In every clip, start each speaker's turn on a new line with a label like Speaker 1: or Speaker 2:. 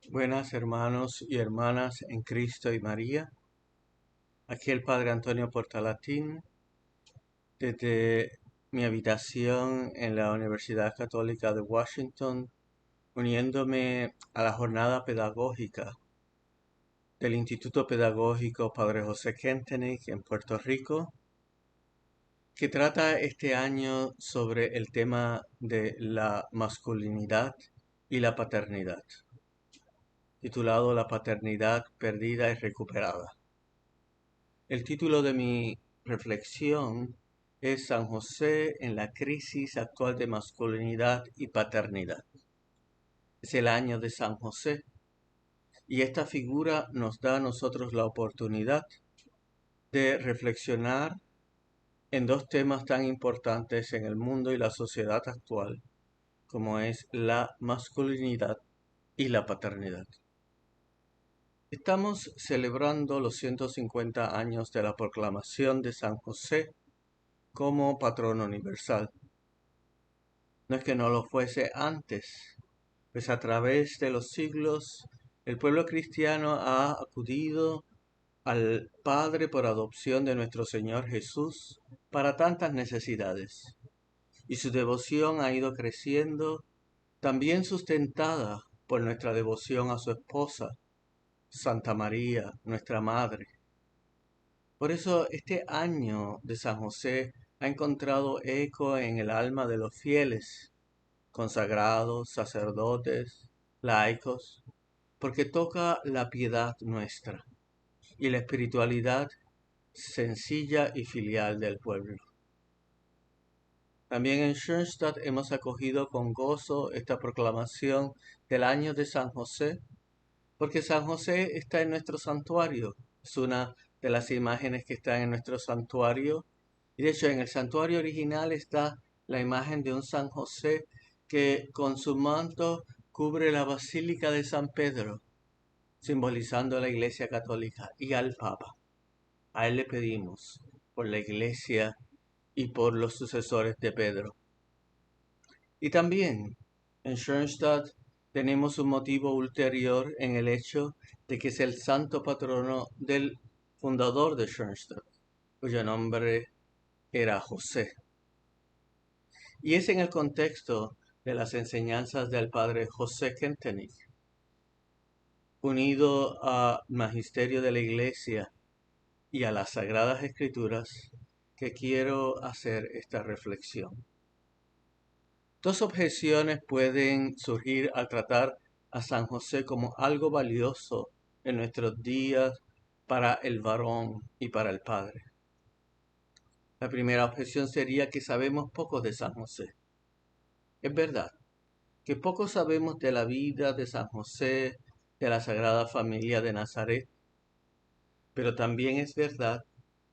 Speaker 1: Buenas hermanos y hermanas en Cristo y María. Aquí el Padre Antonio Portalatín, desde mi habitación en la Universidad Católica de Washington, uniéndome a la jornada pedagógica del Instituto Pedagógico Padre José Kentenich en Puerto Rico, que trata este año sobre el tema de la masculinidad y la paternidad, titulado La paternidad perdida y recuperada. El título de mi reflexión es San José en la crisis actual de masculinidad y paternidad. Es el año de San José y esta figura nos da a nosotros la oportunidad de reflexionar en dos temas tan importantes en el mundo y la sociedad actual, como es la masculinidad y la paternidad. Estamos celebrando los 150 años de la proclamación de San José como patrón universal. No es que no lo fuese antes, pues a través de los siglos el pueblo cristiano ha acudido al Padre por adopción de nuestro Señor Jesús para tantas necesidades, y su devoción ha ido creciendo, también sustentada por nuestra devoción a su esposa, Santa María, nuestra Madre. Por eso este año de San José ha encontrado eco en el alma de los fieles, consagrados, sacerdotes, laicos, porque toca la piedad nuestra y la espiritualidad sencilla y filial del pueblo. También en Schoenstatt hemos acogido con gozo esta proclamación del año de San José, porque San José está en nuestro santuario. Es una de las imágenes que están en nuestro santuario. Y de hecho, en el santuario original está la imagen de un San José que con su manto cubre la Basílica de San Pedro, simbolizando a la Iglesia Católica y al Papa. A él le pedimos por la Iglesia y por los sucesores de Pedro. Y también en Schoenstatt tenemos un motivo ulterior en el hecho de que es el santo patrono del fundador de Schoenstatt, cuyo nombre era José. Y es en el contexto de las enseñanzas del padre José Kentenich, unido al magisterio de la Iglesia y a las Sagradas Escrituras, que quiero hacer esta reflexión. Dos objeciones pueden surgir al tratar a San José como algo valioso en nuestros días para el varón y para el padre. La primera objeción sería que sabemos poco de San José. Es verdad que poco sabemos de la vida de San José, de la Sagrada Familia de Nazaret, pero también es verdad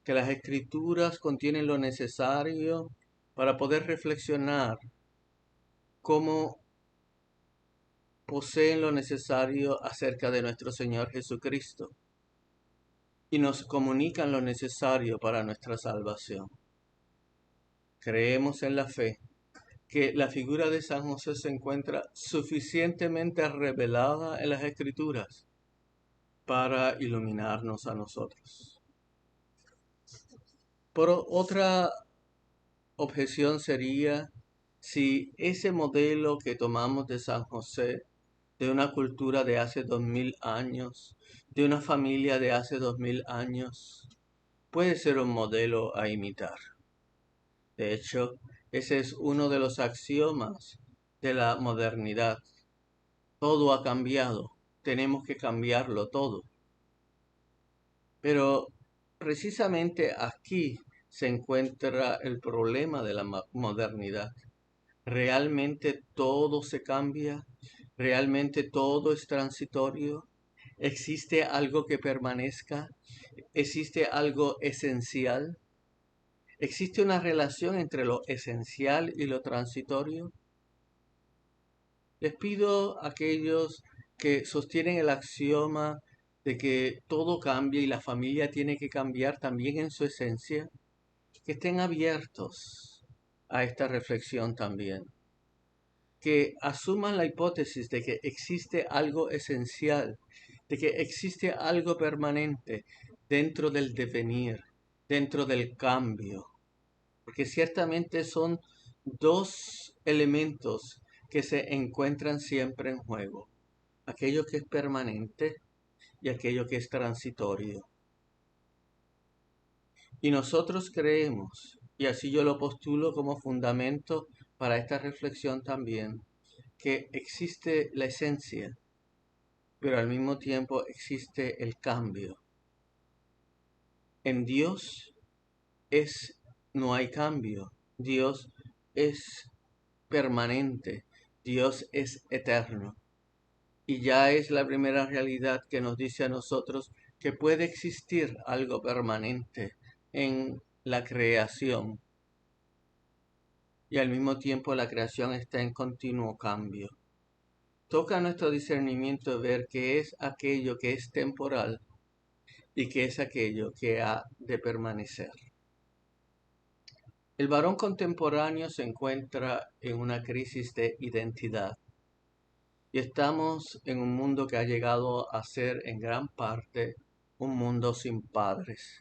Speaker 1: que las Escrituras contienen lo necesario para poder reflexionar cómo poseen lo necesario acerca de nuestro Señor Jesucristo y nos comunican lo necesario para nuestra salvación. Creemos en la fe que la figura de San José se encuentra suficientemente revelada en las Escrituras para iluminarnos a nosotros. Por otra objeción sería si ese modelo que tomamos de San José, de una cultura de hace 2000 años, de una familia de hace 2000 años, puede ser un modelo a imitar. De hecho, ese es uno de los axiomas de la modernidad. Todo ha cambiado, tenemos que cambiarlo todo. Pero precisamente aquí se encuentra el problema de la modernidad. ¿Realmente todo se cambia? ¿Realmente todo es transitorio? ¿Existe algo que permanezca? ¿Existe algo esencial? ¿Existe una relación entre lo esencial y lo transitorio? Les pido a aquellos que sostienen el axioma de que todo cambia y la familia tiene que cambiar también en su esencia, que estén abiertos a esta reflexión también. que asuman la hipótesis de que existe algo esencial, de que existe algo permanente dentro del devenir, dentro del cambio, porque ciertamente son dos elementos que se encuentran siempre en juego, aquello que es permanente y aquello que es transitorio. Y nosotros creemos, y así yo lo postulo como fundamento para esta reflexión también, que existe la esencia, pero al mismo tiempo existe el cambio. En Dios no hay cambio. Dios es permanente. Dios es eterno. Y ya es la primera realidad que nos dice a nosotros que puede existir algo permanente en la creación. Y al mismo tiempo la creación está en continuo cambio. Toca nuestro discernimiento ver qué es aquello que es temporal y qué es aquello que ha de permanecer. El varón contemporáneo se encuentra en una crisis de identidad y estamos en un mundo que ha llegado a ser en gran parte un mundo sin padres,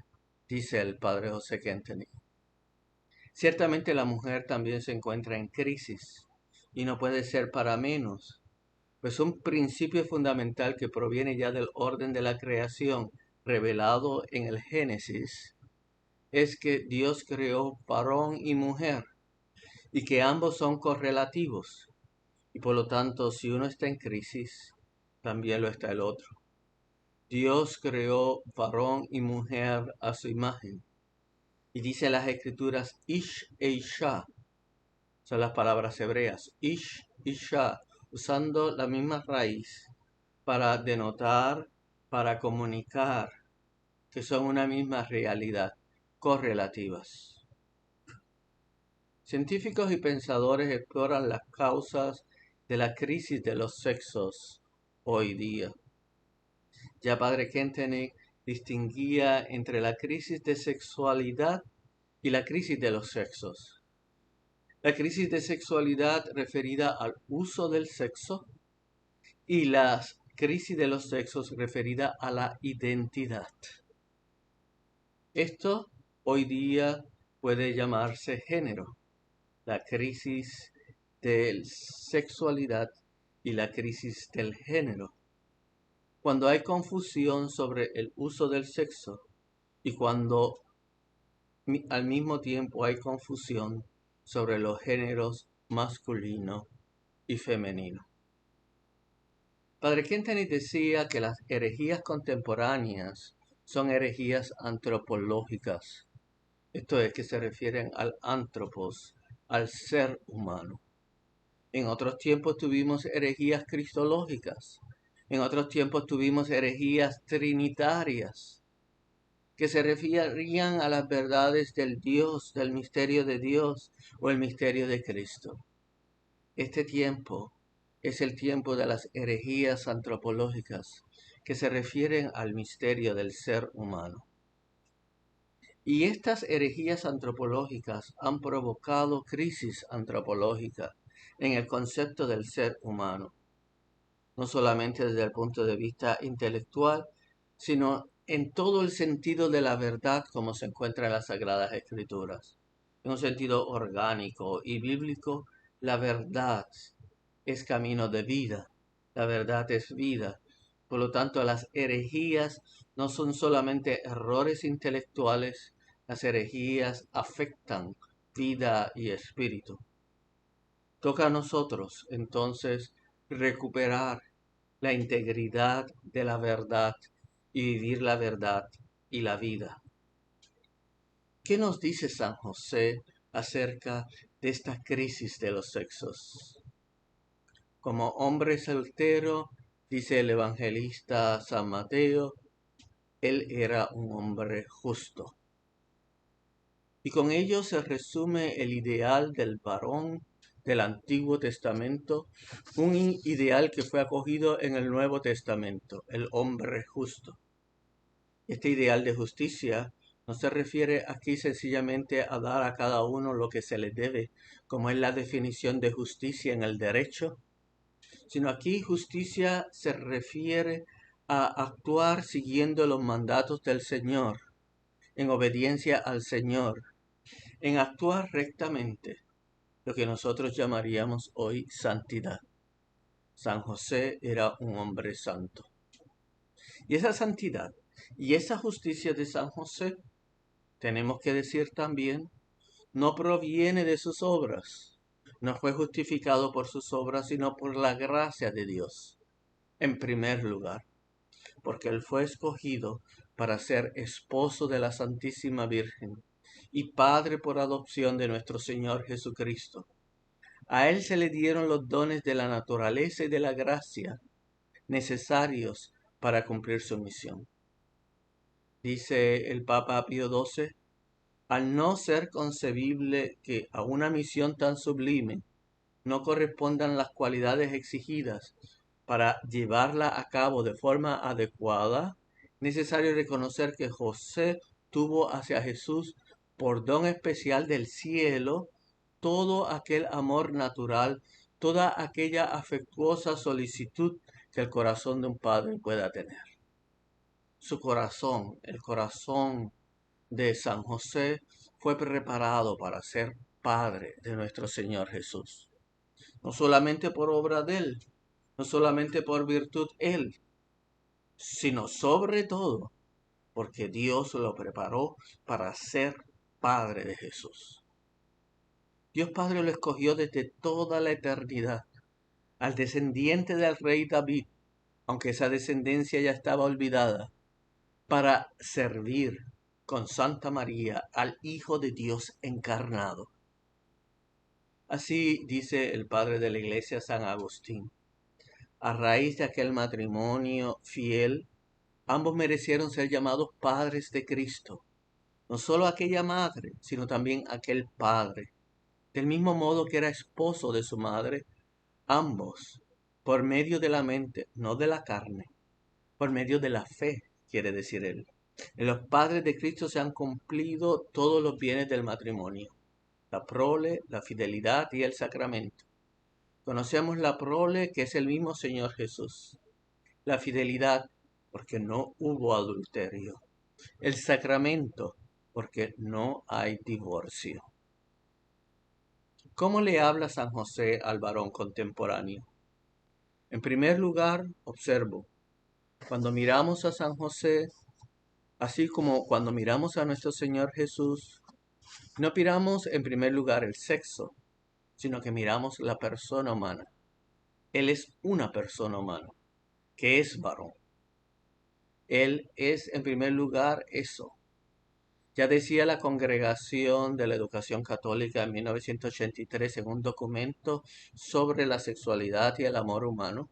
Speaker 1: dice el padre José Kentenich. Ciertamente la mujer también se encuentra en crisis y no puede ser para menos, pues un principio fundamental que proviene ya del orden de la creación revelado en el Génesis es que Dios creó varón y mujer y que ambos son correlativos y por lo tanto si uno está en crisis también lo está el otro. Dios creó varón y mujer a su imagen y dice en las escrituras Ish e Isha, son las palabras hebreas, Ish, Isha, usando la misma raíz para denotar, para comunicar que son una misma realidad, correlativas. Científicos y pensadores exploran las causas de la crisis de los sexos hoy día. Ya padre Kentenich distinguía entre la crisis de sexualidad y la crisis de los sexos. La crisis de sexualidad referida al uso del sexo y la crisis de los sexos referida a la identidad. Esto hoy día puede llamarse género, la crisis de sexualidad y la crisis del género. Cuando hay confusión sobre el uso del sexo y cuando al mismo tiempo hay confusión sobre los géneros masculino y femenino. Padre Kentenich decía que las herejías contemporáneas son herejías antropológicas. Esto es que se refieren al antropos, al ser humano. En otros tiempos tuvimos herejías cristológicas. En otros tiempos tuvimos herejías trinitarias, que se referían a las verdades del Dios, del misterio de Dios o el misterio de Cristo. Este tiempo es el tiempo de las herejías antropológicas, que se refieren al misterio del ser humano. Y estas herejías antropológicas han provocado crisis antropológica en el concepto del ser humano, no solamente desde el punto de vista intelectual, sino en todo el sentido de la verdad como se encuentra en las Sagradas Escrituras. En un sentido orgánico y bíblico, la verdad es camino de vida, la verdad es vida. Por lo tanto, las herejías no son solamente errores intelectuales, las herejías afectan vida y espíritu. Toca a nosotros, entonces, recuperar la integridad de la verdad y vivir la verdad y la vida. ¿Qué nos dice San José acerca de esta crisis de los sexos? Como hombre soltero, dice el evangelista San Mateo, él era un hombre justo. Y con ello se resume el ideal del varón del Antiguo Testamento, un ideal que fue acogido en el Nuevo Testamento, el hombre justo. Este ideal de justicia No se refiere aquí sencillamente a dar a cada uno lo que se le debe, como es la definición de justicia en el derecho, sino aquí justicia se refiere a actuar siguiendo los mandatos del Señor, en obediencia al Señor, en actuar rectamente, lo que nosotros llamaríamos hoy santidad. San José era un hombre santo. Y esa santidad y esa justicia de San José, tenemos que decir también, no proviene de sus obras. No fue justificado por sus obras, sino por la gracia de Dios. En primer lugar, porque él fue escogido para ser esposo de la Santísima Virgen y padre por adopción de nuestro Señor Jesucristo. A él se le dieron los dones de la naturaleza y de la gracia necesarios para cumplir su misión. Dice el Papa Pío XII, al no ser concebible que a una misión tan sublime no correspondan las cualidades exigidas para llevarla a cabo de forma adecuada, necesario reconocer que José tuvo hacia Jesús por don especial del cielo todo aquel amor natural, toda aquella afectuosa solicitud que el corazón de un padre pueda tener. Su corazón, el corazón de San José, fue preparado para ser padre de nuestro Señor Jesús. No solamente por obra de él, no solamente por virtud él, sino sobre todo porque Dios lo preparó para ser padre de Jesús. Dios Padre lo escogió desde toda la eternidad, al descendiente del rey David, aunque esa descendencia ya estaba olvidada, para servir con Santa María al Hijo de Dios encarnado. Así dice el padre de la Iglesia, San Agustín. A raíz de aquel matrimonio fiel, ambos merecieron ser llamados padres de Cristo. No solo aquella madre, sino también aquel padre. Del mismo modo que era esposo de su madre, ambos, por medio de la mente, no de la carne, por medio de la fe, quiere decir él. En los padres de Cristo se han cumplido todos los bienes del matrimonio, la prole, la fidelidad y el sacramento. Conocemos la prole, que es el mismo Señor Jesús. La fidelidad, porque no hubo adulterio. El sacramento, porque no hay divorcio. ¿Cómo le habla San José al varón contemporáneo? En primer lugar, observo, cuando miramos a San José, así como cuando miramos a nuestro Señor Jesús, no miramos en primer lugar el sexo, sino que miramos la persona humana. Él es una persona humana, que es varón. Él es en primer lugar eso. Ya decía la Congregación de la Educación Católica en 1983 en un documento sobre la sexualidad y el amor humano,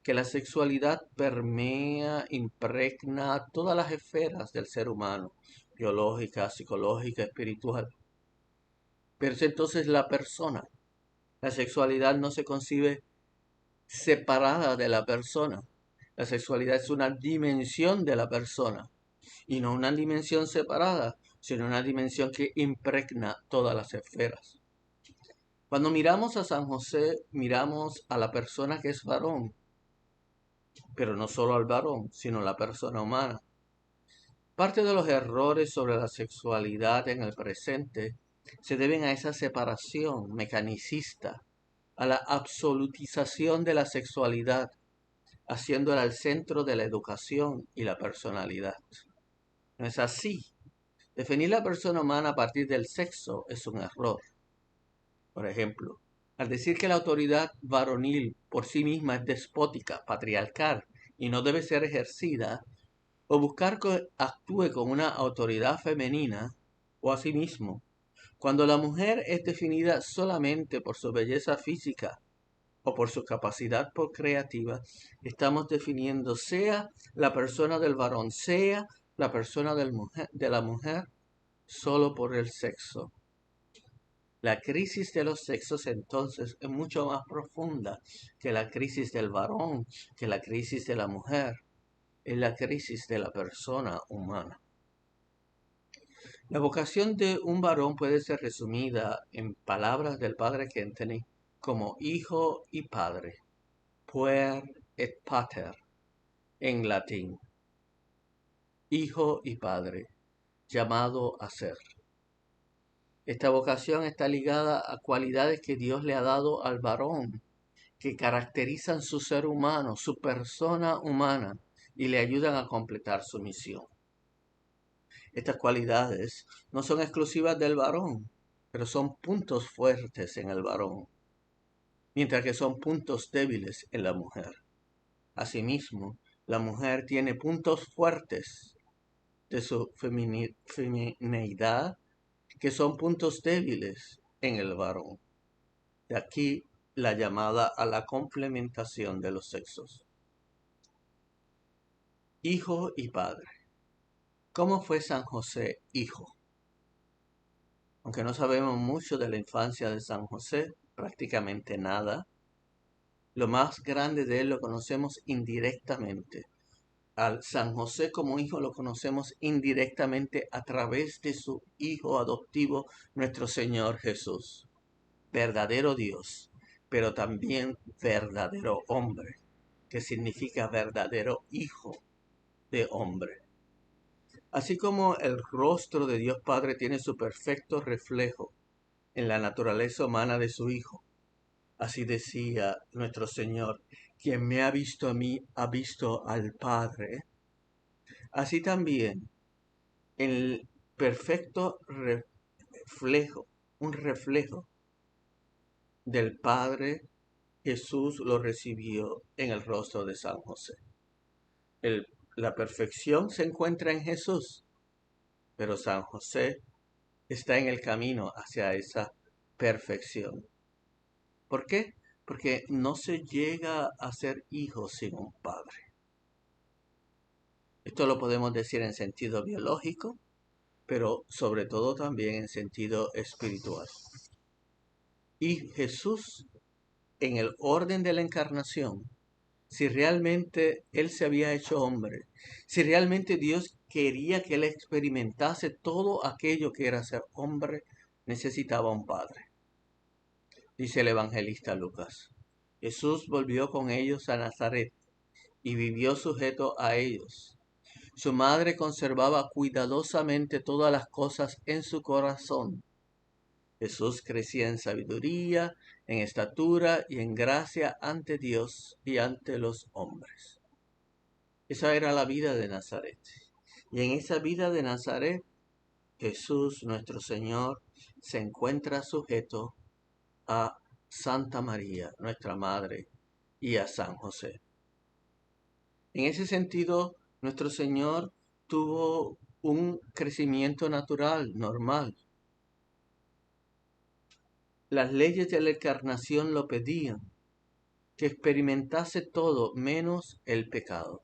Speaker 1: que la sexualidad permea, impregna todas las esferas del ser humano, biológica, psicológica, espiritual. Pero es entonces la persona. La sexualidad no se concibe separada de la persona. La sexualidad es una dimensión de la persona y no una dimensión separada, sino una dimensión que impregna todas las esferas. Cuando miramos a San José, miramos a la persona que es varón, pero no solo al varón, sino la persona humana. Parte de los errores sobre la sexualidad en el presente se deben a esa separación mecanicista, a la absolutización de la sexualidad, haciéndola el centro de la educación y la personalidad. No es así. Definir la persona humana a partir del sexo es un error. Por ejemplo, al decir que la autoridad varonil por sí misma es despótica, patriarcal y no debe ser ejercida, o buscar que actúe con una autoridad femenina, o asimismo, cuando la mujer es definida solamente por su belleza física o por su capacidad procreativa, estamos definiendo sea la persona del varón, sea la persona de la mujer, solo por el sexo. La crisis de los sexos entonces es mucho más profunda que la crisis del varón, que la crisis de la mujer. Es la crisis de la persona humana. La vocación de un varón puede ser resumida en palabras del padre Kentenny como hijo y padre, puer et pater en latín, hijo y padre, llamado a ser. Esta vocación está ligada a cualidades que Dios le ha dado al varón, que caracterizan su ser humano, su persona humana, y le ayudan a completar su misión. Estas cualidades no son exclusivas del varón, pero son puntos fuertes en el varón, mientras que son puntos débiles en la mujer. Asimismo, la mujer tiene puntos fuertes de su femineidad que son puntos débiles en el varón. De aquí la llamada a la complementación de los sexos. Hijo y padre. ¿Cómo fue San José hijo? Aunque no sabemos mucho de la infancia de San José, prácticamente nada, lo más grande de él lo conocemos indirectamente. Al San José como hijo lo conocemos indirectamente a través de su hijo adoptivo, nuestro Señor Jesús. Verdadero Dios, pero también verdadero hombre, que significa verdadero hijo de hombre. Así como el rostro de Dios Padre tiene su perfecto reflejo en la naturaleza humana de su Hijo, así decía nuestro Señor, quien me ha visto a mí, ha visto al Padre. Así también el perfecto reflejo, un reflejo del Padre, Jesús lo recibió en el rostro de San José. La perfección se encuentra en Jesús, pero San José está en el camino hacia esa perfección. ¿Por qué? Porque no se llega a ser hijo sin un padre. Esto lo podemos decir en sentido biológico, pero sobre todo también en sentido espiritual. Y Jesús, en el orden de la encarnación, si realmente Él se había hecho hombre, si realmente Dios quería que Él experimentase todo aquello que era ser hombre, necesitaba un padre. Dice el evangelista Lucas. Jesús volvió con ellos a Nazaret y vivió sujeto a ellos. Su madre conservaba cuidadosamente todas las cosas en su corazón. Jesús crecía en sabiduría, en estatura y en gracia ante Dios y ante los hombres. Esa era la vida de Nazaret. Y en esa vida de Nazaret, Jesús, nuestro Señor, se encuentra sujeto a Santa María, nuestra Madre, y a San José. En ese sentido, nuestro Señor tuvo un crecimiento natural, normal. Las leyes de la encarnación lo pedían, que experimentase todo menos el pecado.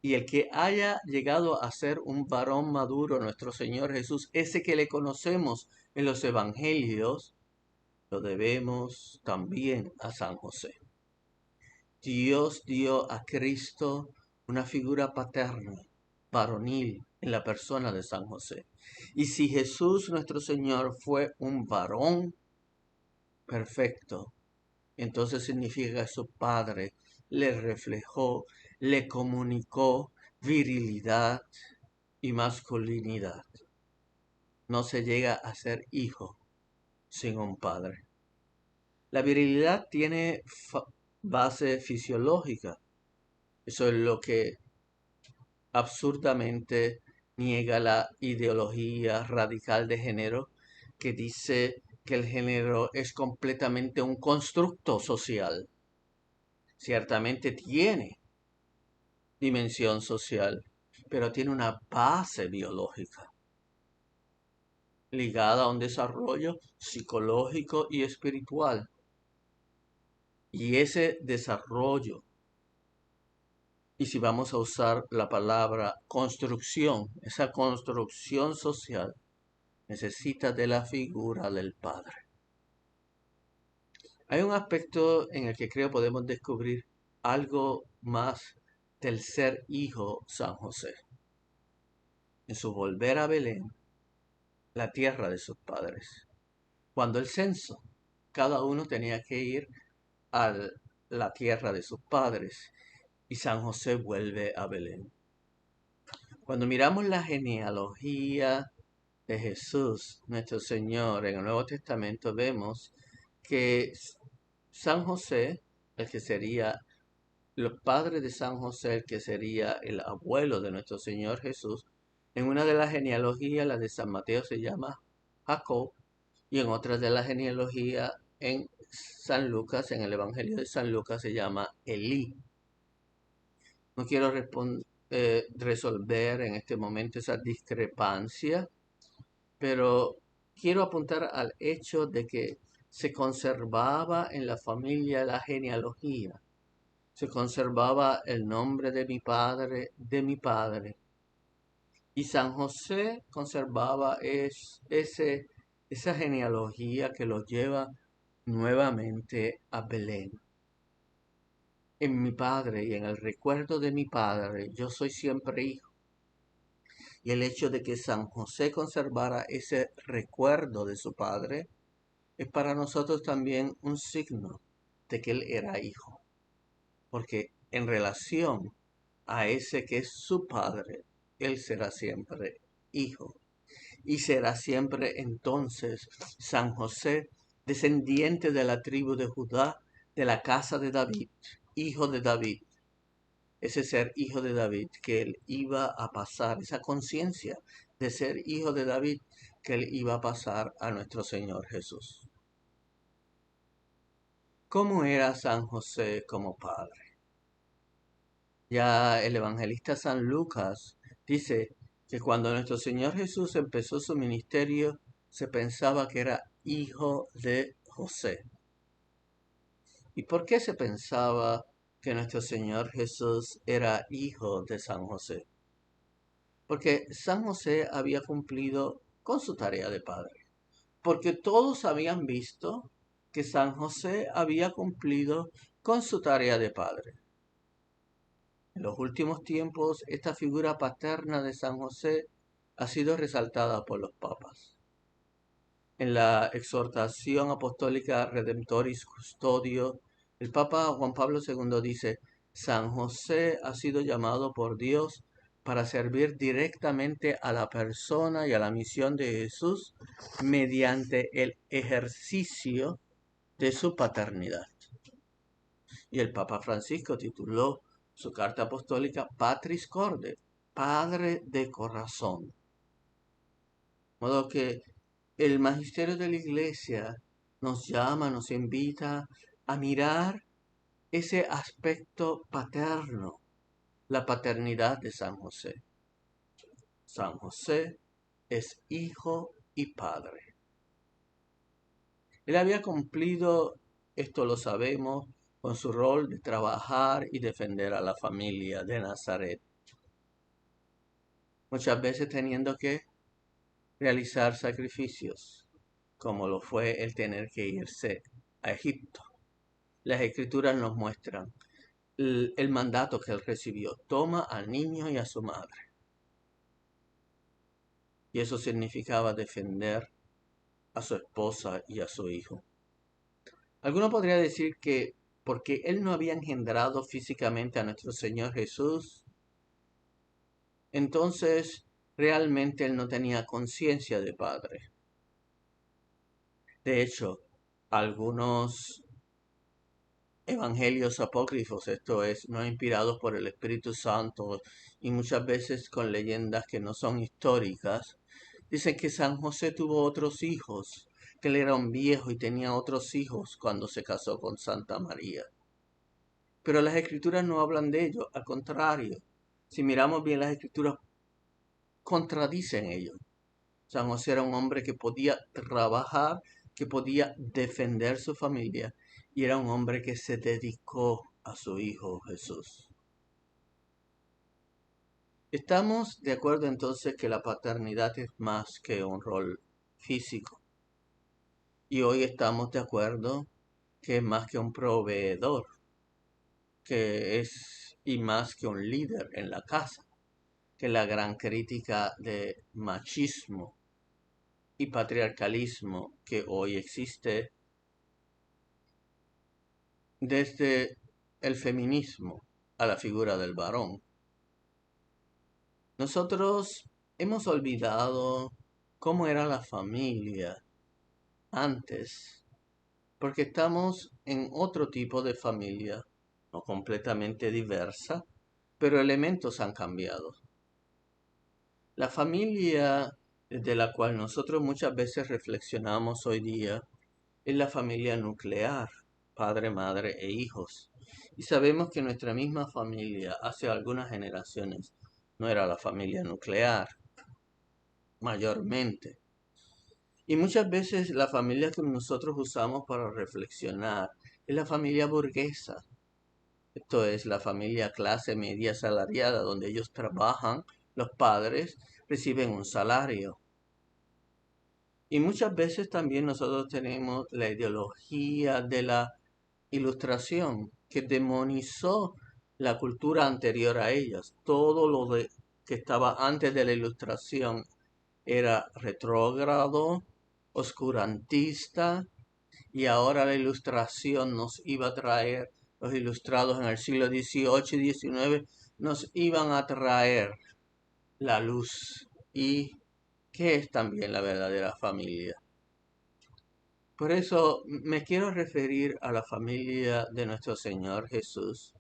Speaker 1: Y el que haya llegado a ser un varón maduro, nuestro Señor Jesús, ese que le conocemos en los evangelios, lo debemos también a San José. Dios dio a Cristo una figura paterna, varonil, en la persona de San José. Y si Jesús nuestro Señor fue un varón perfecto, entonces significa que su Padre le reflejó, le comunicó virilidad y masculinidad. No se llega a ser hijo sin un padre. La virilidad tiene base fisiológica. Eso es lo que absurdamente niega la ideología radical de género, que dice que el género es completamente un constructo social. Ciertamente tiene dimensión social, pero tiene una base biológica ligada a un desarrollo psicológico y espiritual. Y ese desarrollo, y si vamos a usar la palabra construcción, esa construcción social necesita de la figura del Padre. Hay un aspecto en el que creo podemos descubrir algo más del ser hijo San José. En su volver a Belén, la tierra de sus padres. Cuando el censo, cada uno tenía que ir a la tierra de sus padres y San José vuelve a Belén. Cuando miramos la genealogía de Jesús, nuestro Señor, en el Nuevo Testamento, vemos que San José, el que sería los padres de San José, el que sería el abuelo de nuestro Señor Jesús, en una de las genealogías, la de San Mateo, se llama Jacob, y en otra de la genealogía, en San Lucas, en el Evangelio de San Lucas, se llama Elí. No quiero resolver en este momento esa discrepancia, pero quiero apuntar al hecho de que se conservaba en la familia la genealogía, se conservaba el nombre de mi padre, y San José conservaba esa genealogía que lo lleva nuevamente a Belén. En mi padre y en el recuerdo de mi padre, yo soy siempre hijo. Y el hecho de que San José conservara ese recuerdo de su padre es para nosotros también un signo de que él era hijo. Porque en relación a ese que es su padre, él será siempre hijo. Y será siempre entonces San José, descendiente de la tribu de Judá, de la casa de David, hijo de David. Ese ser hijo de David que él iba a pasar, esa conciencia de ser hijo de David que él iba a pasar a nuestro Señor Jesús. ¿Cómo era San José como padre? Ya el evangelista San Lucas dice que cuando nuestro Señor Jesús empezó su ministerio, se pensaba que era hijo de José. ¿Y por qué se pensaba que nuestro Señor Jesús era hijo de San José? Porque San José había cumplido con su tarea de padre. Porque todos habían visto que San José había cumplido con su tarea de padre. En los últimos tiempos, esta figura paterna de San José ha sido resaltada por los papas. En la exhortación apostólica Redemptoris Custodio, el Papa Juan Pablo II dice: San José ha sido llamado por Dios para servir directamente a la persona y a la misión de Jesús mediante el ejercicio de su paternidad. Y el Papa Francisco tituló su carta apostólica Patris Corde, Padre de Corazón. De modo que el magisterio de la Iglesia nos llama, nos invita a mirar ese aspecto paterno, la paternidad de San José. San José es hijo y padre. Él había cumplido, esto lo sabemos, con su rol de trabajar y defender a la familia de Nazaret. Muchas veces teniendo que realizar sacrificios, como lo fue el tener que irse a Egipto. Las escrituras nos muestran el mandato que él recibió: toma al niño y a su madre. Y eso significaba defender a su esposa y a su hijo. Alguno podría decir que porque él no había engendrado físicamente a nuestro Señor Jesús, entonces realmente él no tenía conciencia de padre. De hecho, algunos evangelios apócrifos, esto es, no inspirados por el Espíritu Santo y muchas veces con leyendas que no son históricas, dicen que San José tuvo otros hijos, que él era un viejo y tenía otros hijos cuando se casó con Santa María. Pero las escrituras no hablan de ello, al contrario. Si miramos bien las escrituras, contradicen ello. San José era un hombre que podía trabajar, que podía defender su familia, y era un hombre que se dedicó a su hijo Jesús. Estamos de acuerdo entonces que la paternidad es más que un rol físico. Y hoy estamos de acuerdo que es más que un proveedor, que es y más que un líder en la casa, que la gran crítica de machismo y patriarcalismo que hoy existe desde el feminismo a la figura del varón. Nosotros hemos olvidado cómo era la familia antes, porque estamos en otro tipo de familia, no completamente diversa, pero elementos han cambiado. La familia de la cual nosotros muchas veces reflexionamos hoy día es la familia nuclear, padre, madre e hijos. Y sabemos que nuestra misma familia hace algunas generaciones no era la familia nuclear, mayormente. Y muchas veces la familia que nosotros usamos para reflexionar es la familia burguesa. Esto es la familia clase media asalariada, donde ellos trabajan, los padres reciben un salario. Y muchas veces también nosotros tenemos la ideología de la ilustración que demonizó la cultura anterior a ellas. Todo que estaba antes de la ilustración era retrógrado, oscurantista, y ahora la ilustración nos iba a traer, los ilustrados en el siglo XVIII y XIX nos iban a traer la luz y que es también la verdadera familia. Por eso me quiero referir a la familia de nuestro Señor Jesús,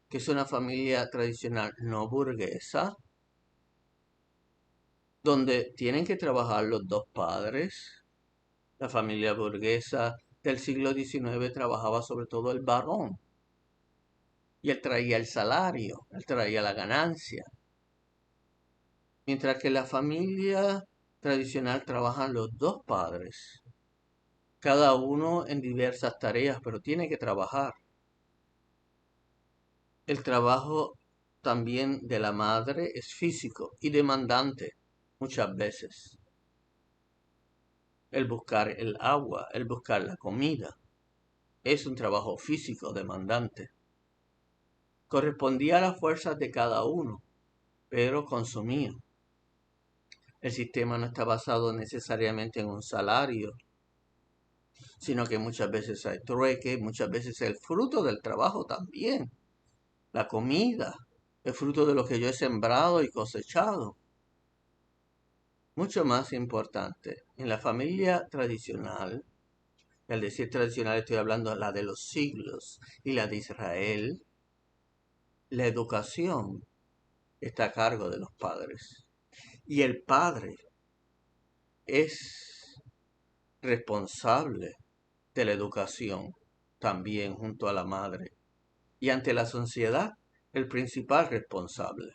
Speaker 1: que es una familia tradicional no burguesa, donde tienen que trabajar los dos padres. La familia burguesa del siglo XIX trabajaba sobre todo el varón, y él traía el salario, él traía la ganancia. Mientras que la familia tradicional trabajan los dos padres, cada uno en diversas tareas, pero tiene que trabajar. El trabajo también de la madre es físico y demandante muchas veces. El buscar el agua, el buscar la comida, es un trabajo físico demandante. Correspondía a las fuerzas de cada uno, pero consumía. El sistema no está basado necesariamente en un salario, sino que muchas veces hay trueque, muchas veces el fruto del trabajo también. La comida, el fruto de lo que yo he sembrado y cosechado. Mucho más importante, en la familia tradicional, y al decir tradicional estoy hablando de la de los siglos y la de Israel, la educación está a cargo de los padres. Y el padre es responsable de la educación también junto a la madre. Y ante la sociedad, el principal responsable.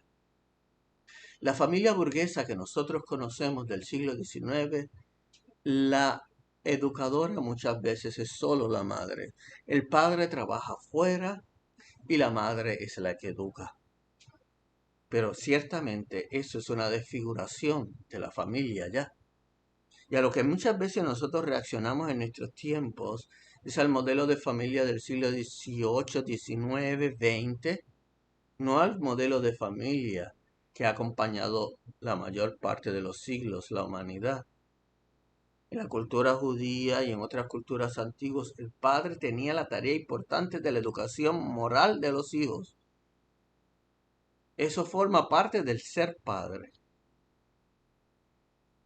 Speaker 1: La familia burguesa que nosotros conocemos del siglo XIX, la educadora muchas veces es solo la madre. El padre trabaja fuera y la madre es la que educa. Pero ciertamente eso es una desfiguración de la familia ya. Y a lo que muchas veces nosotros reaccionamos en nuestros tiempos es al modelo de familia del siglo XVIII, XIX, XX, no al modelo de familia que ha acompañado la mayor parte de los siglos la humanidad. En la cultura judía y en otras culturas antiguas, el padre tenía la tarea importante de la educación moral de los hijos. Eso forma parte del ser padre.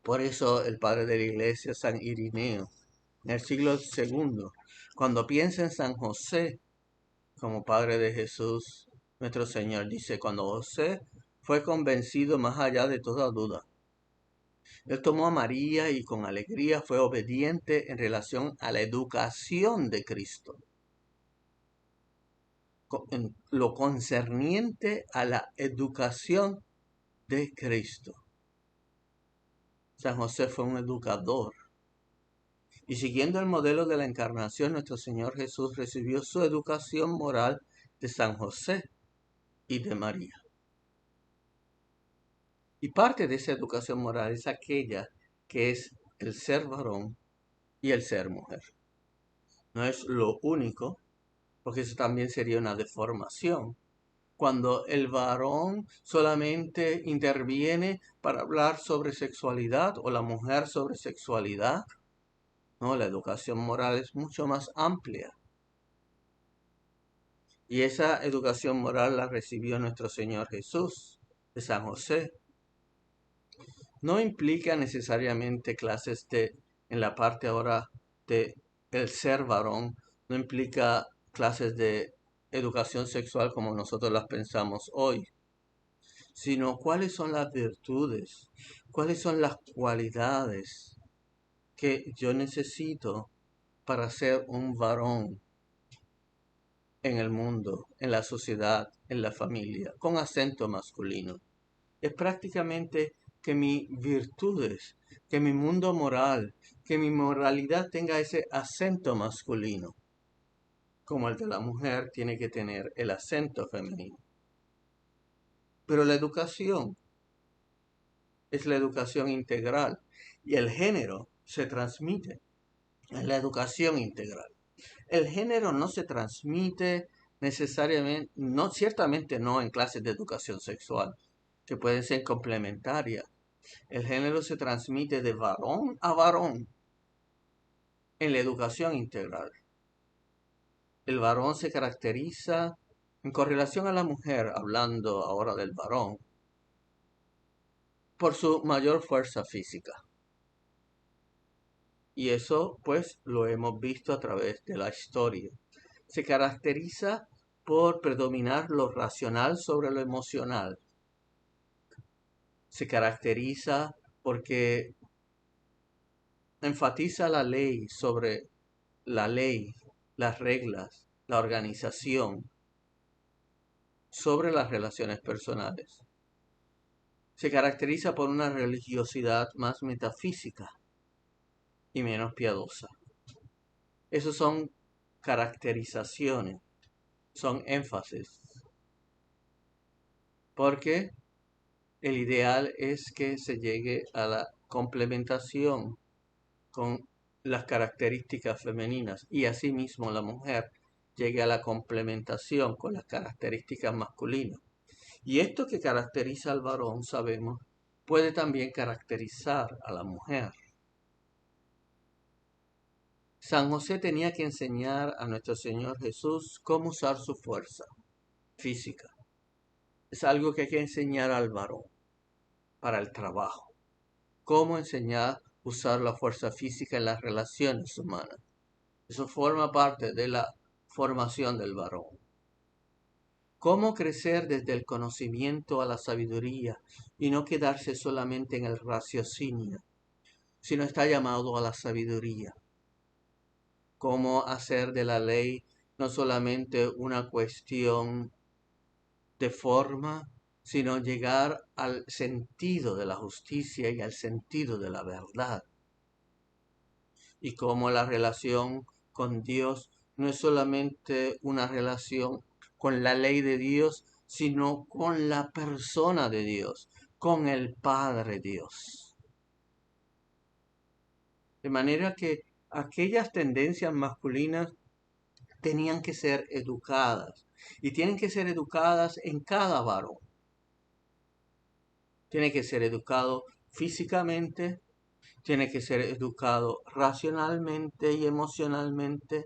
Speaker 1: Por eso el padre de la iglesia, San Irineo, en el siglo II, cuando piensa en San José como padre de Jesús, nuestro Señor, dice, cuando José fue convencido más allá de toda duda, él tomó a María y con alegría fue obediente en relación a la educación de Cristo, en lo concerniente a la educación de Cristo. San José fue un educador. Y siguiendo el modelo de la encarnación, nuestro Señor Jesús recibió su educación moral de San José y de María. Y parte de esa educación moral es aquella que es el ser varón y el ser mujer. No es lo único, porque eso también sería una deformación, cuando el varón solamente interviene para hablar sobre sexualidad o la mujer sobre sexualidad. No, la educación moral es mucho más amplia. Y esa educación moral la recibió nuestro Señor Jesús de San José. No implica necesariamente clases en la parte ahora de el ser varón, no implica clases de educación sexual como nosotros las pensamos hoy, sino cuáles son las virtudes, cuáles son las cualidades que yo necesito para ser un varón en el mundo, en la sociedad, en la familia, con acento masculino. Es prácticamente que mis virtudes, que mi mundo moral, que mi moralidad tenga ese acento masculino, como el de la mujer tiene que tener el acento femenino. Pero la educación es la educación integral y el género se transmite en la educación integral. El género no se transmite necesariamente, no, ciertamente no en clases de educación sexual, que pueden ser complementarias. El género se transmite de varón a varón en la educación integral. El varón se caracteriza, en correlación a la mujer, hablando ahora del varón, por su mayor fuerza física. Y eso, pues, lo hemos visto a través de la historia. Se caracteriza por predominar lo racional sobre lo emocional. Se caracteriza porque enfatiza la ley sobre la ley, las reglas, la organización, sobre las relaciones personales. Se caracteriza por una religiosidad más metafísica y menos piadosa. Esas son caracterizaciones, son énfasis. Porque el ideal es que se llegue a la complementación con las características femeninas y asimismo la mujer llegue a la complementación con las características masculinas. Y esto que caracteriza al varón, sabemos, puede también caracterizar a la mujer. San José tenía que enseñar a nuestro Señor Jesús cómo usar su fuerza física. Es algo que hay que enseñar al varón para el trabajo. Cómo enseñar a usar la fuerza física en las relaciones humanas. Eso forma parte de la formación del varón. Cómo crecer desde el conocimiento a la sabiduría y no quedarse solamente en el raciocinio, sino está llamado a la sabiduría. Cómo hacer de la ley no solamente una cuestión de forma, sino llegar al sentido de la justicia y al sentido de la verdad. Y cómo la relación con Dios no es solamente una relación con la ley de Dios, sino con la persona de Dios, con el Padre Dios. De manera que aquellas tendencias masculinas tenían que ser educadas y tienen que ser educadas en cada varón. Tiene que ser educado físicamente, tiene que ser educado racionalmente y emocionalmente,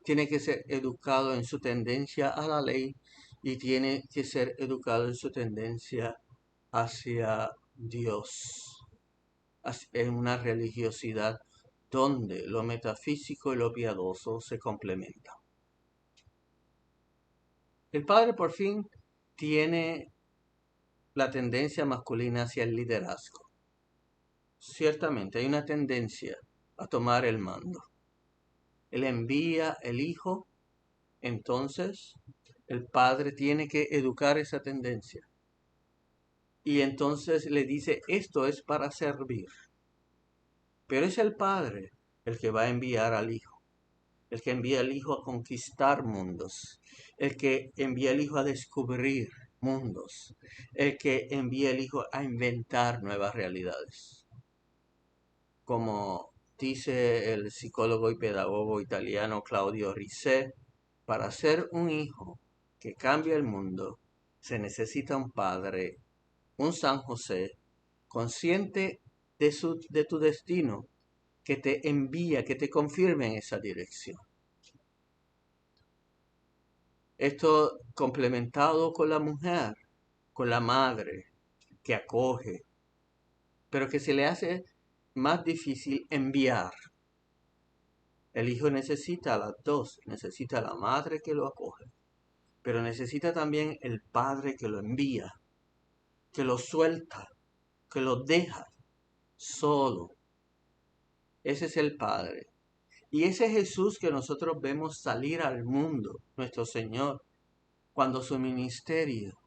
Speaker 1: tiene que ser educado en su tendencia a la ley y tiene que ser educado en su tendencia hacia Dios, en una religiosidad donde lo metafísico y lo piadoso se complementan. El padre por fin tiene la tendencia masculina hacia el liderazgo. Ciertamente hay una tendencia a tomar el mando. Él envía el hijo, entonces el padre tiene que educar esa tendencia. Y entonces le dice, esto es para servir. Pero es el padre el que va a enviar al hijo. El que envía al hijo a conquistar mundos. El que envía al hijo a descubrir mundos. El que envía al hijo a inventar nuevas realidades. Como dice el psicólogo y pedagogo italiano Claudio Risset, para ser un hijo que cambia el mundo, se necesita un padre, un San José, consciente de tu destino, que te envía, que te confirme en esa dirección. Esto complementado con la mujer, con la madre, que acoge, pero que se le hace más difícil enviar. El hijo necesita a las dos, necesita a la madre que lo acoge, pero necesita también el padre que lo envía, que lo suelta, que lo deja solo. Ese es el Padre. Y ese Jesús que nosotros vemos salir al mundo, nuestro Señor, cuando su ministerio,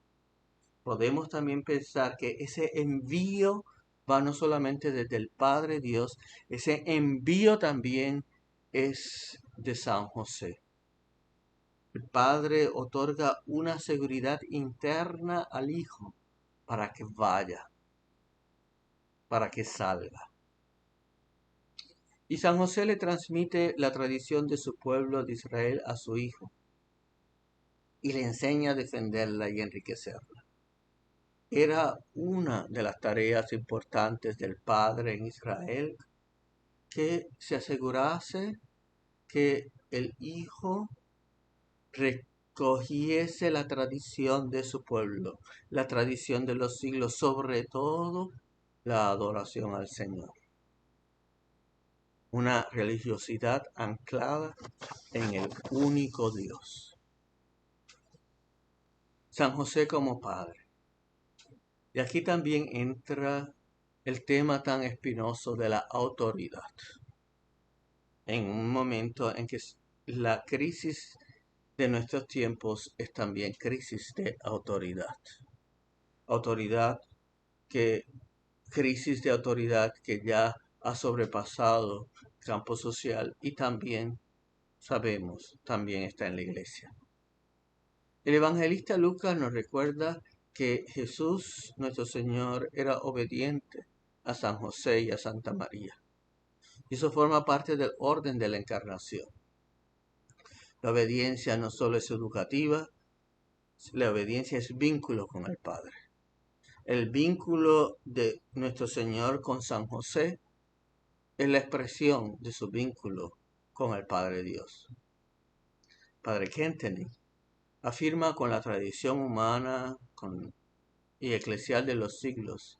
Speaker 1: podemos también pensar que ese envío va no solamente desde el Padre Dios, ese envío también es de San José. El Padre otorga una seguridad interna al Hijo para que vaya, para que salga. Y San José le transmite la tradición de su pueblo de Israel a su hijo y le enseña a defenderla y enriquecerla. Era una de las tareas importantes del padre en Israel que se asegurase que el hijo recogiese la tradición de su pueblo, la tradición de los siglos, sobre todo la adoración al Señor. Una religiosidad anclada en el único Dios. San José como Padre. Y aquí también entra el tema tan espinoso de la autoridad. En un momento en que la crisis de nuestros tiempos es también crisis de autoridad. Autoridad que, crisis de autoridad que ya ha sobrepasado campo social y también sabemos, también está en la iglesia. El evangelista Lucas nos recuerda que Jesús, nuestro Señor, era obediente a San José y a Santa María. Y eso forma parte del orden de la encarnación. La obediencia no solo es educativa, la obediencia es vínculo con el Padre. El vínculo de nuestro Señor con San José es la expresión de su vínculo con el Padre Dios. Padre Kentenich afirma con la tradición humana y eclesial de los siglos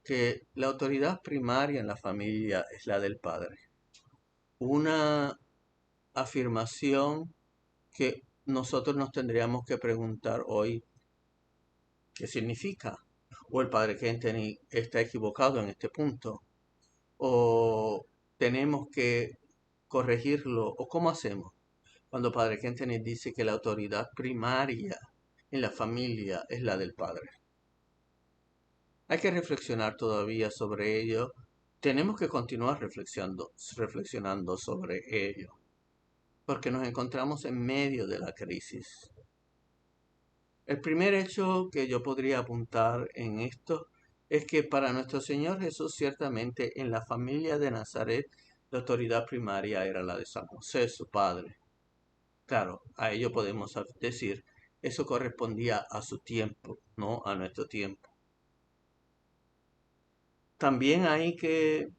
Speaker 1: que la autoridad primaria en la familia es la del padre. Una afirmación que nosotros nos tendríamos que preguntar hoy qué significa. O el padre Kentenich está equivocado en este punto. O tenemos que corregirlo. O cómo hacemos cuando padre Kentenich dice que la autoridad primaria en la familia es la del padre. Hay que reflexionar todavía sobre ello. Tenemos que continuar reflexionando sobre ello, porque nos encontramos en medio de la crisis. El primer hecho que yo podría apuntar en esto es que para nuestro Señor Jesús ciertamente en la familia de Nazaret la autoridad primaria era la de San José, su padre. Claro, a ello podemos decir, eso correspondía a su tiempo, no a nuestro tiempo. También hay que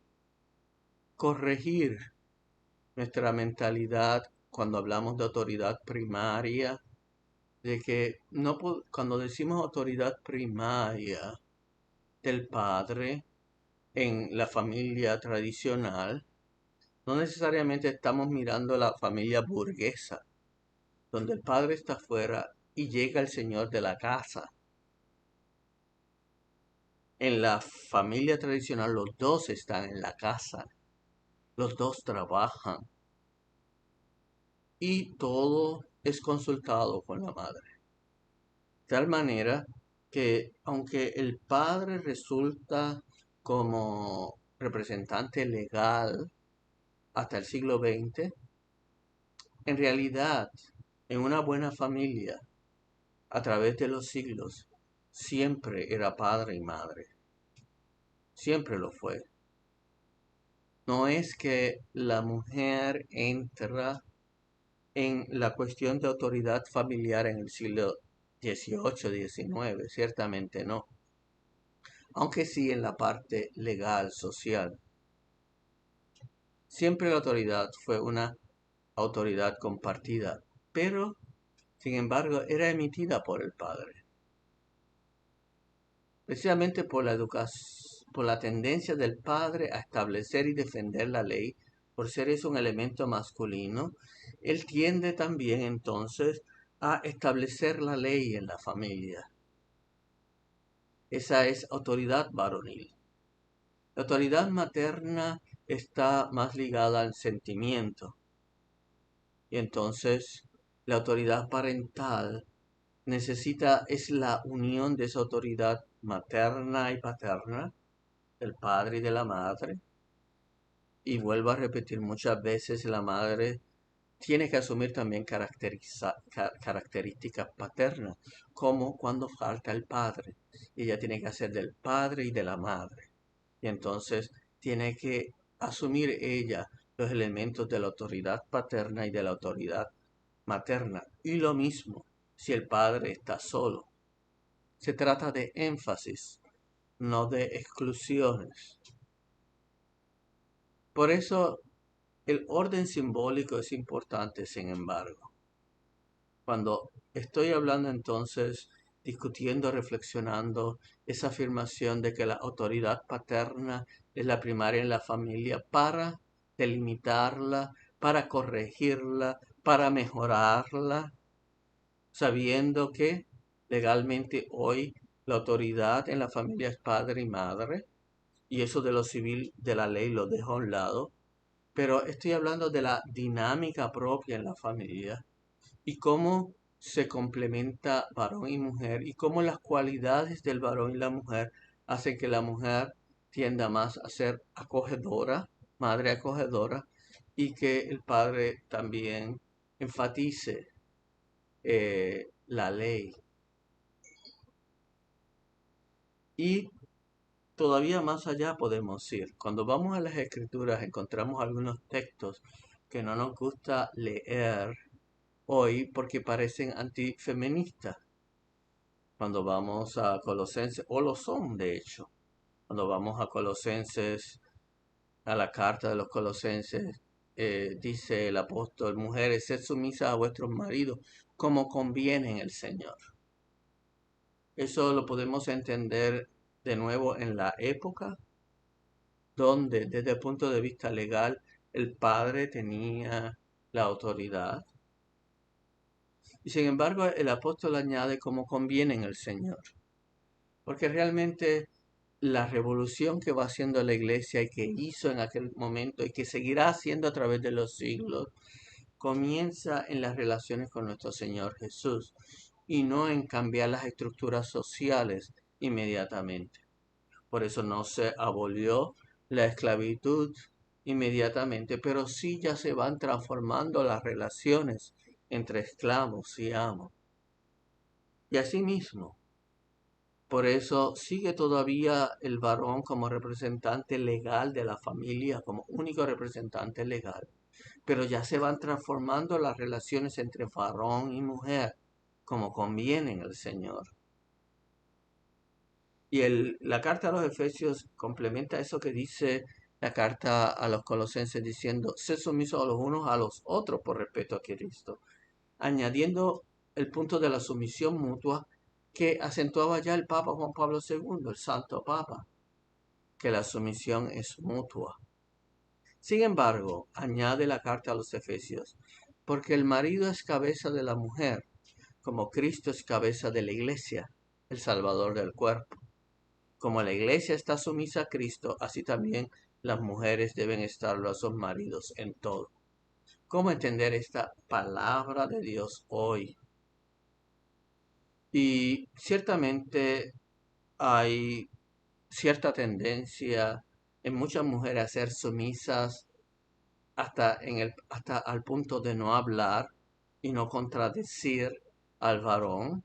Speaker 1: corregir nuestra mentalidad cuando hablamos de autoridad primaria, de que no cuando decimos autoridad primaria del padre en la familia tradicional, no necesariamente estamos mirando la familia burguesa, donde el padre está afuera y llega el señor de la casa. En la familia tradicional los dos están en la casa, los dos trabajan y todo es consultado con la madre. De tal manera que aunque el padre resulta como representante legal hasta el siglo XX, en realidad en una buena familia, a través de los siglos, siempre era padre y madre. Siempre lo fue. No es que la mujer entra en la cuestión de autoridad familiar en el siglo 18, 19, ciertamente no. Aunque sí en la parte legal, social. Siempre la autoridad fue una autoridad compartida, pero, sin embargo, era emitida por el padre. Precisamente por por la tendencia del padre a establecer y defender la ley, por ser eso un elemento masculino, él tiende también entonces a establecer la ley en la familia. Esa es autoridad varonil. La autoridad materna está más ligada al sentimiento. Y entonces la autoridad parental es la unión de esa autoridad materna y paterna, del padre y de la madre. Y vuelvo a repetir, muchas veces la madre tiene que asumir también características paternas, como cuando falta el padre. Ella tiene que hacer del padre y de la madre. Y entonces tiene que asumir ella los elementos de la autoridad paterna y de la autoridad materna. Y lo mismo si el padre está solo. Se trata de énfasis, no de exclusiones. Por eso el orden simbólico es importante, sin embargo. Cuando estoy hablando entonces, discutiendo, reflexionando, esa afirmación de que la autoridad paterna es la primaria en la familia para delimitarla, para corregirla, para mejorarla, sabiendo que legalmente hoy la autoridad en la familia es padre y madre, y eso de lo civil de la ley lo dejo a un lado, pero estoy hablando de la dinámica propia en la familia y cómo se complementa varón y mujer y cómo las cualidades del varón y la mujer hacen que la mujer tienda más a ser acogedora, madre acogedora, y que el padre también enfatice la ley. Y todavía más allá podemos ir. Cuando vamos a las escrituras encontramos algunos textos que no nos gusta leer hoy porque parecen antifeministas. Cuando vamos a Colosenses, o lo son de hecho, cuando vamos a Colosenses, a la carta de los Colosenses, dice el apóstol: mujeres, sed sumisas a vuestros maridos como conviene en el Señor. Eso lo podemos entender de nuevo en la época donde desde el punto de vista legal el padre tenía la autoridad. Y sin embargo el apóstol añade como conviene en el Señor. Porque realmente la revolución que va haciendo la iglesia y que hizo en aquel momento y que seguirá haciendo a través de los siglos, comienza en las relaciones con nuestro Señor Jesús y no en cambiar las estructuras sociales inmediatamente. Por eso no se abolió la esclavitud inmediatamente, pero sí ya se van transformando las relaciones entre esclavos y amos. Y asimismo, por eso sigue todavía el varón como representante legal de la familia, como único representante legal, pero ya se van transformando las relaciones entre varón y mujer, como conviene en el Señor. Y la carta a los Efesios complementa eso que dice la carta a los Colosenses diciendo: sed sumisos a los unos a los otros por respeto a Cristo, añadiendo el punto de la sumisión mutua que acentuaba ya el Papa Juan Pablo II, el Santo Papa, que la sumisión es mutua. Sin embargo, añade la carta a los Efesios, porque el marido es cabeza de la mujer, como Cristo es cabeza de la iglesia, el Salvador del cuerpo. Como la iglesia está sumisa a Cristo, así también las mujeres deben estarlo a sus maridos en todo. ¿Cómo entender esta palabra de Dios hoy? Y ciertamente hay cierta tendencia en muchas mujeres a ser sumisas hasta al punto de no hablar y no contradecir al varón.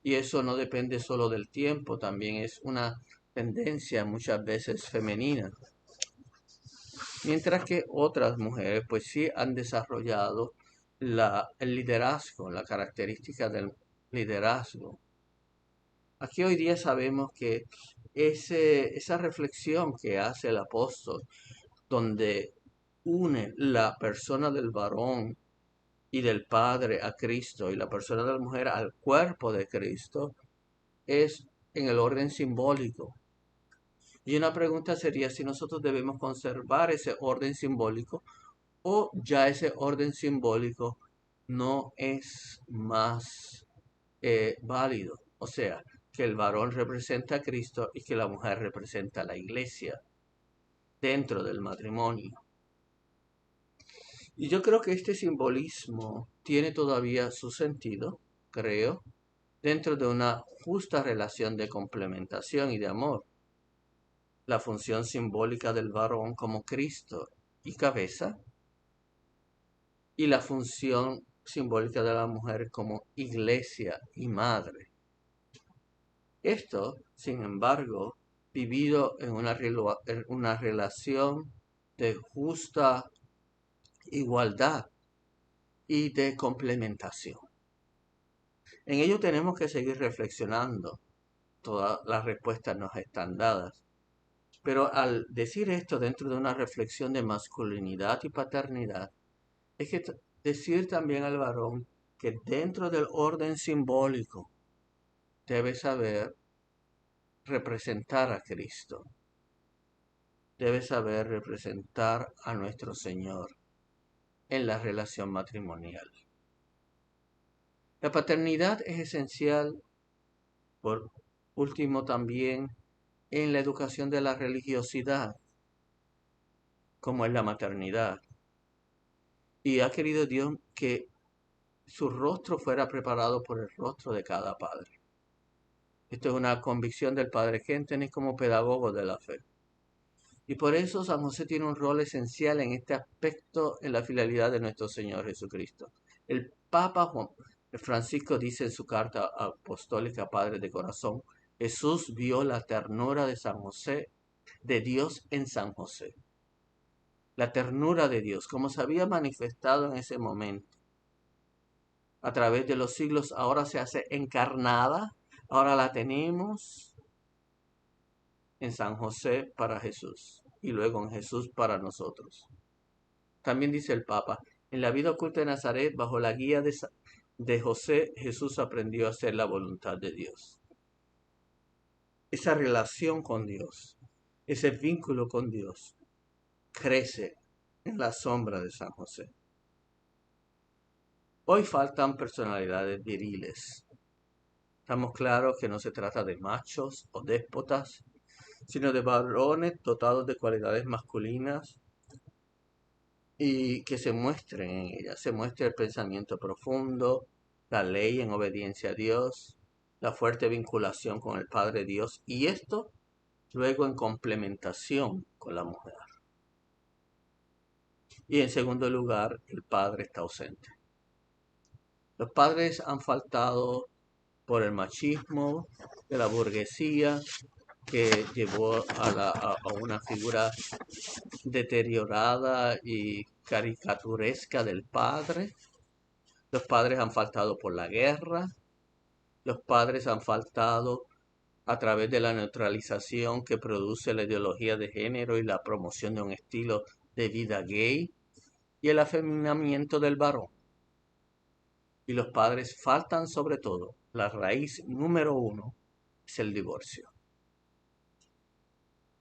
Speaker 1: Y eso no depende solo del tiempo, también es una tendencia muchas veces femenina. Mientras que otras mujeres pues sí han desarrollado el liderazgo, la característica del liderazgo. Aquí hoy día sabemos que esa reflexión que hace el apóstol, donde une la persona del varón y del padre a Cristo y la persona de la mujer al cuerpo de Cristo, es en el orden simbólico. Y una pregunta sería si nosotros debemos conservar ese orden simbólico o ya ese orden simbólico no es más válido. O sea, que el varón representa a Cristo y que la mujer representa a la iglesia dentro del matrimonio. Y yo creo que este simbolismo tiene todavía su sentido, creo, dentro de una justa relación de complementación y de amor. La función simbólica del varón como Cristo y cabeza, y la función simbólica de la mujer como iglesia y madre. Esto, sin embargo, vivido en una relación de justa igualdad y de complementación. En ello tenemos que seguir reflexionando. Todas las respuestas nos están dadas. Pero al decir esto dentro de una reflexión de masculinidad y paternidad, es que decir también al varón que dentro del orden simbólico debe saber representar a Cristo, debe saber representar a nuestro Señor en la relación matrimonial. La paternidad es esencial, por último también, en la educación de la religiosidad, como es la maternidad. Y ha querido Dios que su rostro fuera preparado por el rostro de cada padre. Esto es una convicción del padre Kentenich como pedagogo de la fe. Y por eso San José tiene un rol esencial en este aspecto en la filialidad de nuestro Señor Jesucristo. El Papa Juan Francisco dice en su carta apostólica Padre de Corazón, Jesús vio la ternura de San José, de Dios en San José. La ternura de Dios, como se había manifestado en ese momento, a través de los siglos, ahora se hace encarnada, ahora la tenemos en San José para Jesús y luego en Jesús para nosotros. También dice el Papa, en la vida oculta de Nazaret, bajo la guía de José, Jesús aprendió a hacer la voluntad de Dios. Esa relación con Dios, ese vínculo con Dios, crece en la sombra de San José. Hoy faltan personalidades viriles. Estamos claros que no se trata de machos o déspotas, sino de varones dotados de cualidades masculinas y que se muestren en ellas. Se muestre el pensamiento profundo, la ley en obediencia a Dios, la fuerte vinculación con el Padre Dios y esto luego en complementación con la mujer. Y en segundo lugar, el padre está ausente. Los padres han faltado por el machismo de la burguesía que llevó a una figura deteriorada y caricaturesca del padre. Los padres han faltado por la guerra. Los padres han faltado a través de la neutralización que produce la ideología de género y la promoción de un estilo de vida gay y el afeminamiento del varón. Y los padres faltan sobre todo. La raíz número 1 es el divorcio.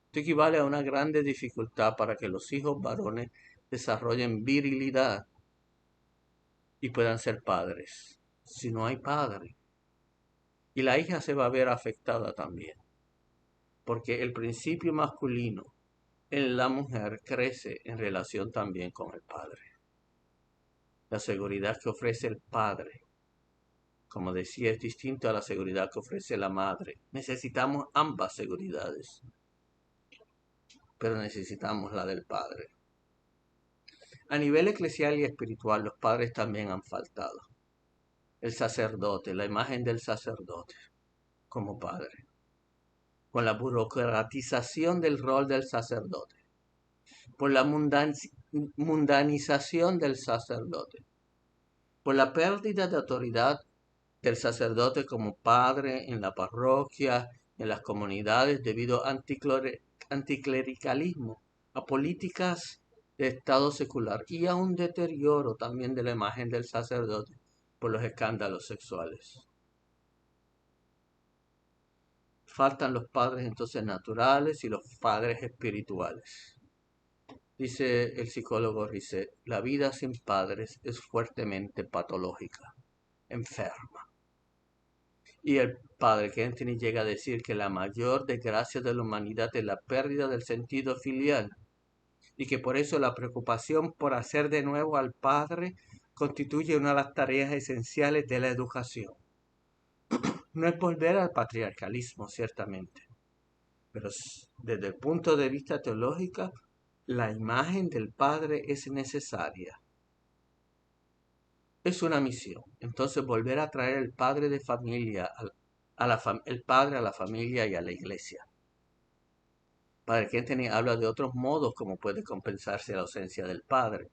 Speaker 1: Esto equivale a una grande dificultad para que los hijos varones desarrollen virilidad y puedan ser padres. Si no hay padre. Y la hija se va a ver afectada también. Porque el principio masculino en la mujer crece en relación también con el padre. La seguridad que ofrece el padre, como decía, es distinto a la seguridad que ofrece la madre. Necesitamos ambas seguridades, pero necesitamos la del padre. A nivel eclesial y espiritual, los padres también han faltado. El sacerdote, la imagen del sacerdote como padre, con la burocratización del rol del sacerdote, por la mundanización del sacerdote, por la pérdida de autoridad del sacerdote como padre en la parroquia, en las comunidades, debido a anticlericalismo, a políticas de Estado secular y a un deterioro también de la imagen del sacerdote por los escándalos sexuales. Faltan los padres entonces naturales y los padres espirituales. Dice el psicólogo Risset, la vida sin padres es fuertemente patológica, enferma. Y el padre Kenton llega a decir que la mayor desgracia de la humanidad es la pérdida del sentido filial y que por eso la preocupación por hacer de nuevo al padre constituye una de las tareas esenciales de la educación. No es volver al patriarcalismo, ciertamente, pero desde el punto de vista teológico, la imagen del padre es necesaria. Es una misión. Entonces volver a traer el padre de familia, el padre a la familia y a la iglesia. Padre Kenton habla de otros modos como puede compensarse la ausencia del padre,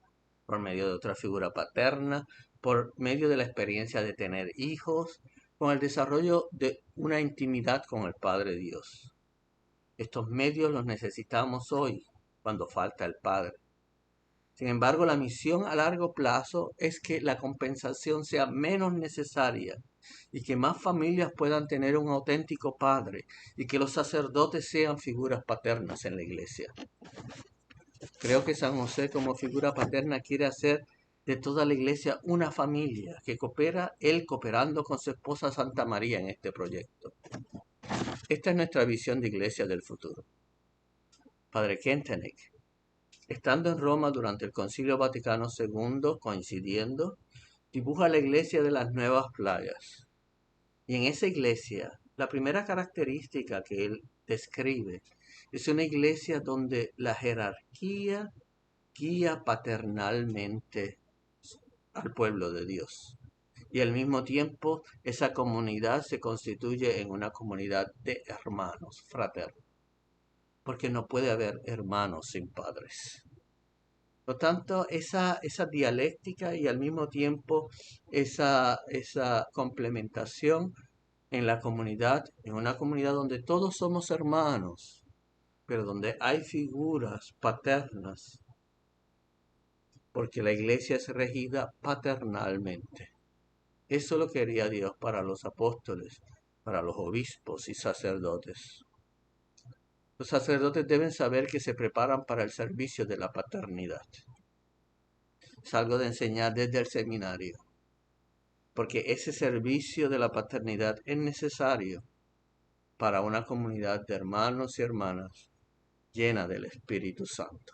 Speaker 1: por medio de otra figura paterna, por medio de la experiencia de tener hijos, con el desarrollo de una intimidad con el Padre Dios. Estos medios los necesitamos hoy, cuando falta el Padre. Sin embargo, la misión a largo plazo es que la compensación sea menos necesaria y que más familias puedan tener un auténtico padre y que los sacerdotes sean figuras paternas en la iglesia. Creo que San José como figura paterna quiere hacer de toda la iglesia una familia que coopera, él cooperando con su esposa Santa María en este proyecto. Esta es nuestra visión de iglesia del futuro. Padre Kentenich, estando en Roma durante el Concilio Vaticano II, coincidiendo, dibuja la iglesia de las nuevas playas. Y en esa iglesia, la primera característica que él describe es una iglesia donde la jerarquía guía paternalmente al pueblo de Dios. Y al mismo tiempo, esa comunidad se constituye en una comunidad de hermanos, fraternos. Porque no puede haber hermanos sin padres. Por lo tanto, esa dialéctica y al mismo tiempo esa complementación en la comunidad, en una comunidad donde todos somos hermanos, pero donde hay figuras paternas, porque la iglesia es regida paternalmente. Eso lo quería Dios para los apóstoles, para los obispos y sacerdotes. Los sacerdotes deben saber que se preparan para el servicio de la paternidad. Es algo de enseñar desde el seminario, porque ese servicio de la paternidad es necesario para una comunidad de hermanos y hermanas llena del Espíritu Santo.